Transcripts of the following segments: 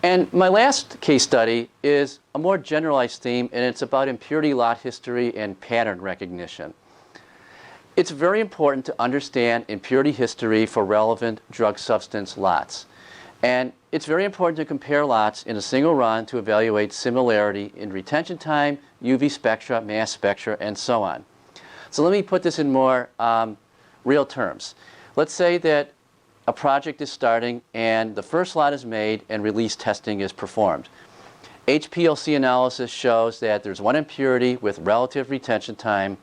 And my last case study is a more generalized theme, and it's about impurity lot history and pattern recognition. It's very important to understand impurity history for relevant drug substance lots. And it's very important to compare lots in a single run to evaluate similarity in retention time, UV spectra, mass spectra, and so on. So let me put this in more real terms. Let's say that a project is starting and the first lot is made and release testing is performed. HPLC analysis shows that there's one impurity with relative retention time,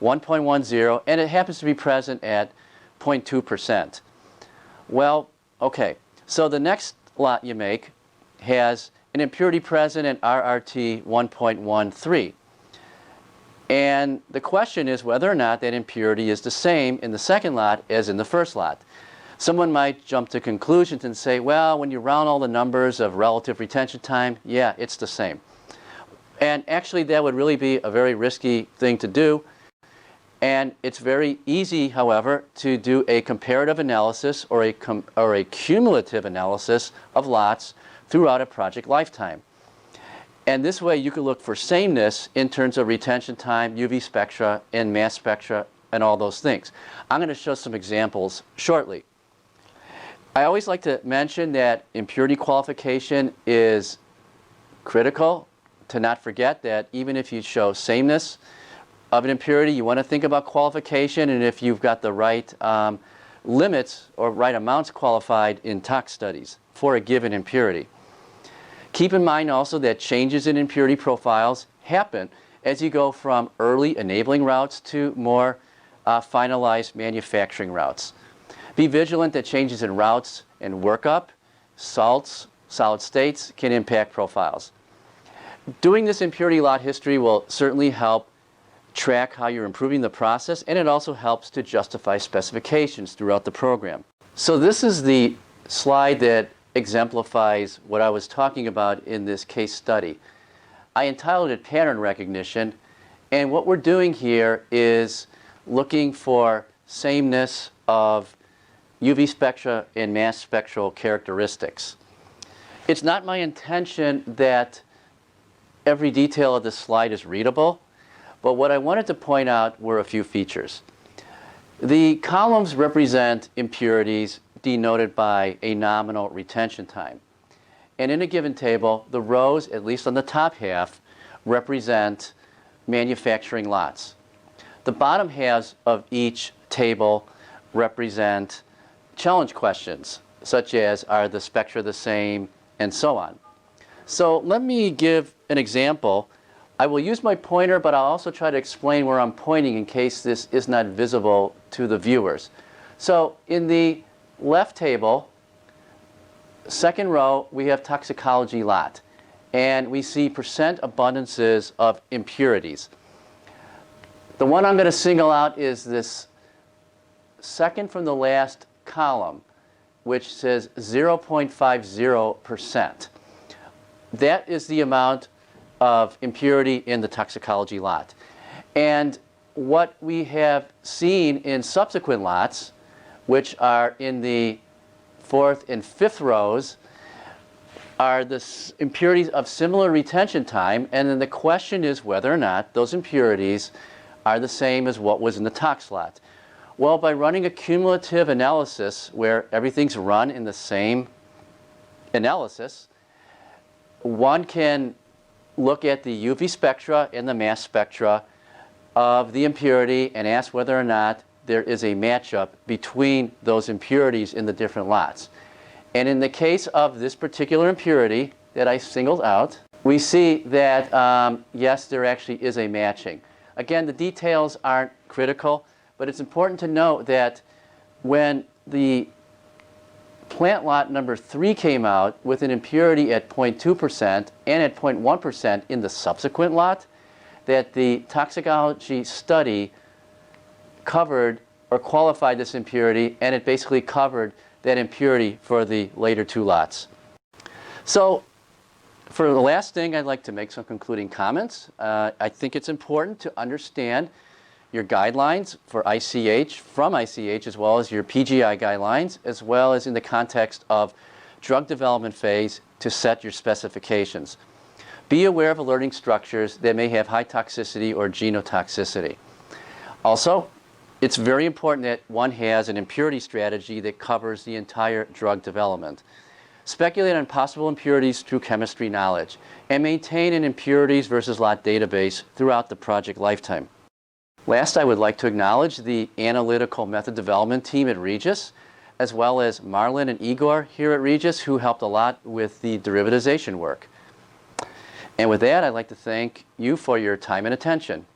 1.10, and it happens to be present at 0.2%. Well, okay, so the next lot you make has an impurity present at RRT 1.13. And the question is whether or not that impurity is the same in the second lot as in the first lot. Someone might jump to conclusions and say, well, when you round all the numbers of relative retention time, yeah, it's the same. And actually, that would really be a very risky thing to do. And it's very easy, however, to do a comparative analysis or a cumulative analysis of lots throughout a project lifetime. And this way, you can look for sameness in terms of retention time, UV spectra, and mass spectra, and all those things. I'm going to show some examples shortly. I always like to mention that impurity qualification is critical to not forget that even if you show sameness of an impurity, you want to think about qualification, and if you've got the right limits or right amounts qualified in tox studies for a given impurity. Keep in mind also that changes in impurity profiles happen as you go from early enabling routes to more finalized manufacturing routes. Be vigilant that changes in routes and workup, salts, solid states can impact profiles. Doing this impurity lot history will certainly help track how you're improving the process, and it also helps to justify specifications throughout the program. So this is the slide that exemplifies what I was talking about in this case study. I entitled it Pattern Recognition, and what we're doing here is looking for sameness of UV spectra and mass spectral characteristics. It's not my intention that every detail of this slide is readable, but what I wanted to point out were a few features. The columns represent impurities denoted by a nominal retention time. And in a given table, the rows, at least on the top half, represent manufacturing lots. The bottom halves of each table represent challenge questions, such as are the spectra the same, and so on. So let me give an example. I will use my pointer, but I'll also try to explain where I'm pointing in case this is not visible to the viewers. So in the left table, second row, we have toxicology lot. And we see percent abundances of impurities. The one I'm going to single out is this second from the last column, which says 0.50%. That is the amount of impurity in the toxicology lot. And what we have seen in subsequent lots, which are in the fourth and fifth rows, are the impurities of similar retention time, and then the question is whether or not those impurities are the same as what was in the tox lot. Well, by running a cumulative analysis where everything's run in the same analysis, one can look at the UV spectra and the mass spectra of the impurity and ask whether or not there is a matchup between those impurities in the different lots. And in the case of this particular impurity that I singled out, we see that, yes, there actually is a matching. Again, the details aren't critical, but it's important to note that when the plant lot number 3 came out with an impurity at 0.2% and at 0.1% in the subsequent lot, that the toxicology study covered or qualified this impurity, and it basically covered that impurity for the later 2 lots. So for the last thing, I'd like to make some concluding comments. I think it's important to understand your guidelines for ICH, from ICH, as well as your PGI guidelines, as well as in the context of drug development phase to set your specifications. Be aware of alerting structures that may have high toxicity or genotoxicity. Also, it's very important that one has an impurity strategy that covers the entire drug development. Speculate on possible impurities through chemistry knowledge, and maintain an impurities versus lot database throughout the project lifetime. Last, I would like to acknowledge the analytical method development team at Regis, as well as Marlon and Igor here at Regis, who helped a lot with the derivatization work. And with that, I'd like to thank you for your time and attention.